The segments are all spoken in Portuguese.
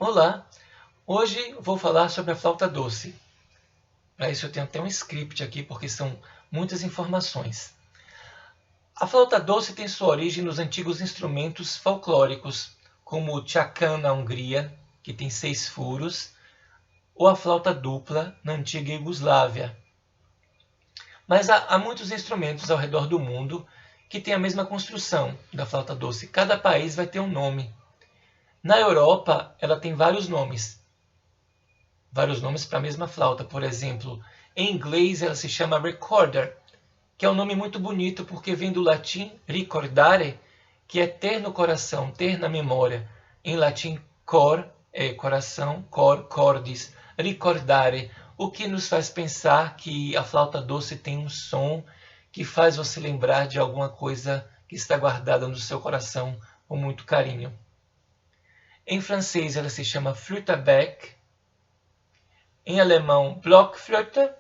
Olá, hoje vou falar sobre a flauta doce. Para isso eu tenho até um script aqui, porque são muitas informações. A flauta doce tem sua origem nos antigos instrumentos folclóricos, como o tchakan na Hungria, que tem 6 furos, ou a flauta dupla na antiga Iugoslávia. Mas há muitos instrumentos ao redor do mundo que têm a mesma construção da flauta doce. Cada país vai ter um nome. Na Europa, ela tem vários nomes para a mesma flauta. Por exemplo, em inglês ela se chama recorder, que é um nome muito bonito porque vem do latim ricordare, que é ter no coração, ter na memória. Em latim, cor é coração, cor, cordis, ricordare, o que nos faz pensar que a flauta doce tem um som que faz você lembrar de alguma coisa que está guardada no seu coração com muito carinho. Em francês ela se chama flûte à bec, em alemão Blockflöte,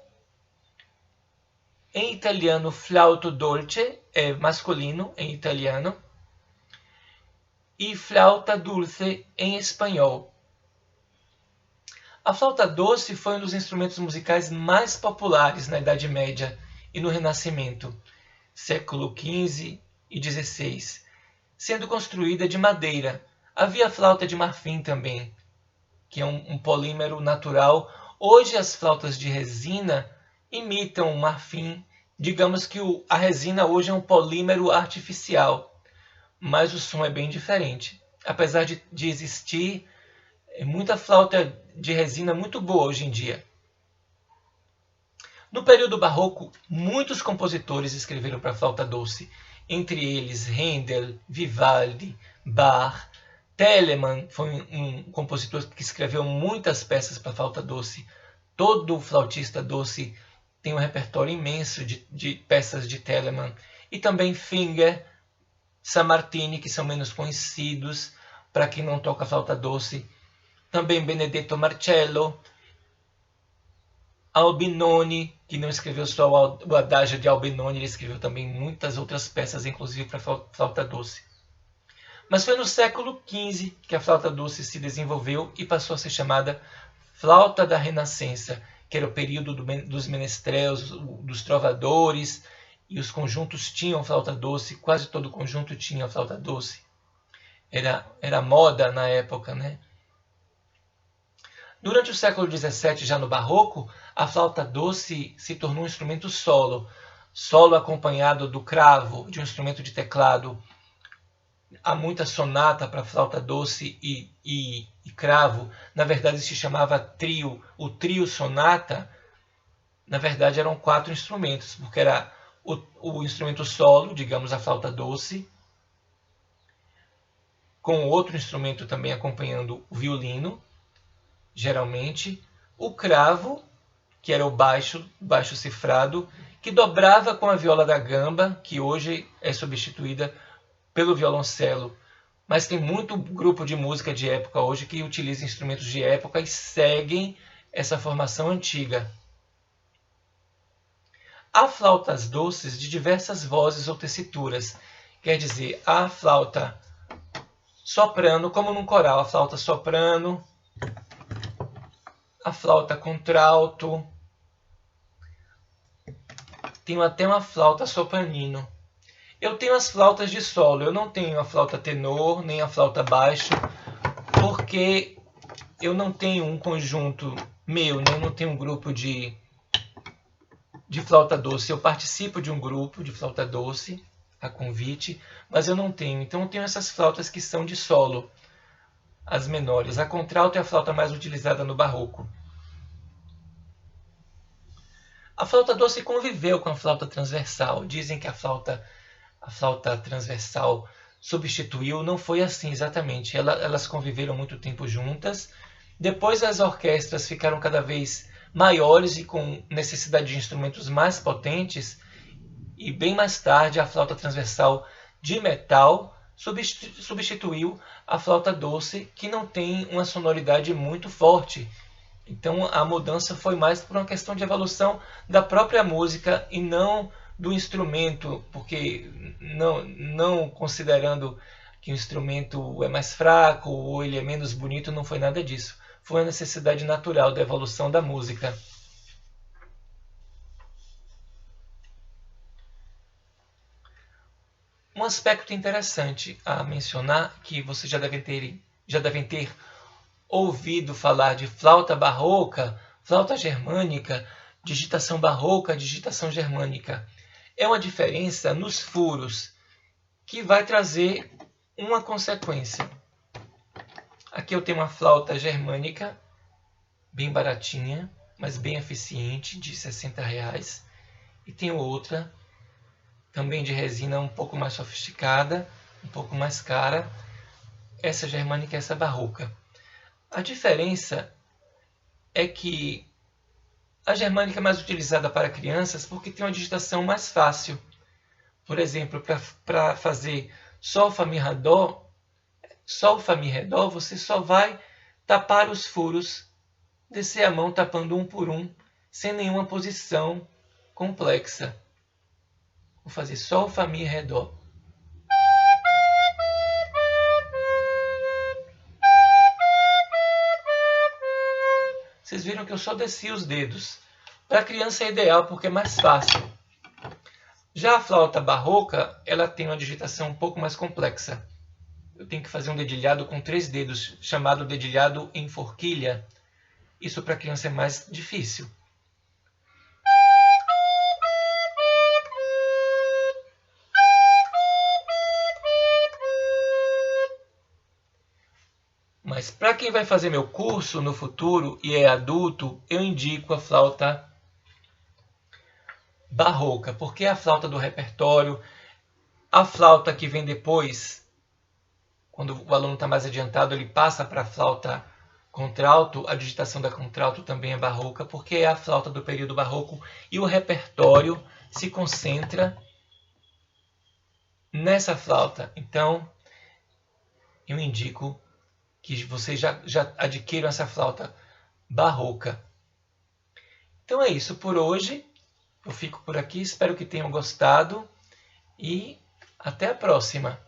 em italiano flauto dolce, é masculino em italiano, e flauta dulce em espanhol. A flauta doce foi um dos instrumentos musicais mais populares na Idade Média e no Renascimento, século XV e XVI, sendo construída de madeira. Havia a flauta de marfim também, que é um polímero natural. Hoje as flautas de resina imitam o marfim. Digamos que a resina hoje é um polímero artificial, mas o som é bem diferente. Apesar de existir muita flauta de resina muito boa hoje em dia. No período barroco, muitos compositores escreveram para a flauta doce, entre eles Handel, Vivaldi, Bach. Telemann foi um compositor que escreveu muitas peças para flauta doce. Todo flautista doce tem um repertório imenso de peças de Telemann. E também Finger, Sammartini, que são menos conhecidos para quem não toca flauta doce. Também Benedetto Marcello, Albinoni, que não escreveu só o Adagio de Albinoni, ele escreveu também muitas outras peças, inclusive para flauta doce. Mas foi no século XV que a flauta doce se desenvolveu e passou a ser chamada flauta da Renascença, que era o período dos menestréus, dos trovadores, e os conjuntos tinham flauta doce, quase todo conjunto tinha flauta doce. Era moda na época, né? Durante o século XVII, já no Barroco, a flauta doce se tornou um instrumento solo acompanhado do cravo, de um instrumento de teclado. Há muita sonata para flauta doce e cravo. Na verdade, se chamava trio. O trio sonata, na verdade, eram 4 instrumentos, porque era o instrumento solo, digamos, a flauta doce, com outro instrumento também acompanhando o violino, geralmente, o cravo, que era o baixo cifrado, que dobrava com a viola da gamba, que hoje é substituída pelo violoncelo. Mas tem muito grupo de música de época hoje que utiliza instrumentos de época e seguem essa formação antiga. Há flautas doces de diversas vozes ou tessituras. Quer dizer, há a flauta soprano, como num coral, a flauta soprano, a flauta contralto, tenho até uma flauta sopranino. Eu tenho as flautas de solo, eu não tenho a flauta tenor, nem a flauta baixo, porque eu não tenho um conjunto meu, né? Eu não tenho um grupo de flauta doce. Eu participo de um grupo de flauta doce, a convite, mas eu não tenho. Então eu tenho essas flautas que são de solo, as menores. A contralto é a flauta mais utilizada no barroco. A flauta doce conviveu com a flauta transversal. Dizem que a flauta transversal substituiu. Não foi assim exatamente. Elas conviveram muito tempo juntas. Depois as orquestras ficaram cada vez maiores e com necessidade de instrumentos mais potentes. E bem mais tarde a flauta transversal de metal substituiu a flauta doce, que não tem uma sonoridade muito forte. Então a mudança foi mais por uma questão de evolução da própria música e não do instrumento, porque não considerando que o instrumento é mais fraco ou ele é menos bonito, não foi nada disso. Foi uma necessidade natural da evolução da música. Um aspecto interessante a mencionar, que vocês já devem ter ouvido falar de flauta barroca, flauta germânica, digitação barroca, digitação germânica. É uma diferença nos furos que vai trazer uma consequência. Aqui eu tenho uma flauta germânica, bem baratinha, mas bem eficiente, de R$60. E tenho outra, também de resina, um pouco mais sofisticada, um pouco mais cara. Essa germânica e essa barroca. A diferença é que a germânica é mais utilizada para crianças porque tem uma digitação mais fácil. Por exemplo, para fazer sol, fá, mi, ré, dó, você só vai tapar os furos, descer a mão tapando um por um, sem nenhuma posição complexa. Vou fazer sol, fá, mi, ré, dó. Vocês viram que eu só desci os dedos. Para a criança é ideal porque é mais fácil. Já a flauta barroca, ela tem uma digitação um pouco mais complexa. Eu tenho que fazer um dedilhado com 3 dedos, chamado dedilhado em forquilha. Isso para a criança é mais difícil. Mas para quem vai fazer meu curso no futuro e é adulto, eu indico a flauta barroca, porque é a flauta do repertório, a flauta que vem depois, quando o aluno está mais adiantado, ele passa para a flauta contralto, a digitação da contralto também é barroca, porque é a flauta do período barroco e o repertório se concentra nessa flauta. Então, eu indico que vocês já adquiram essa flauta barroca. Então é isso por hoje. Eu fico por aqui, espero que tenham gostado e até a próxima.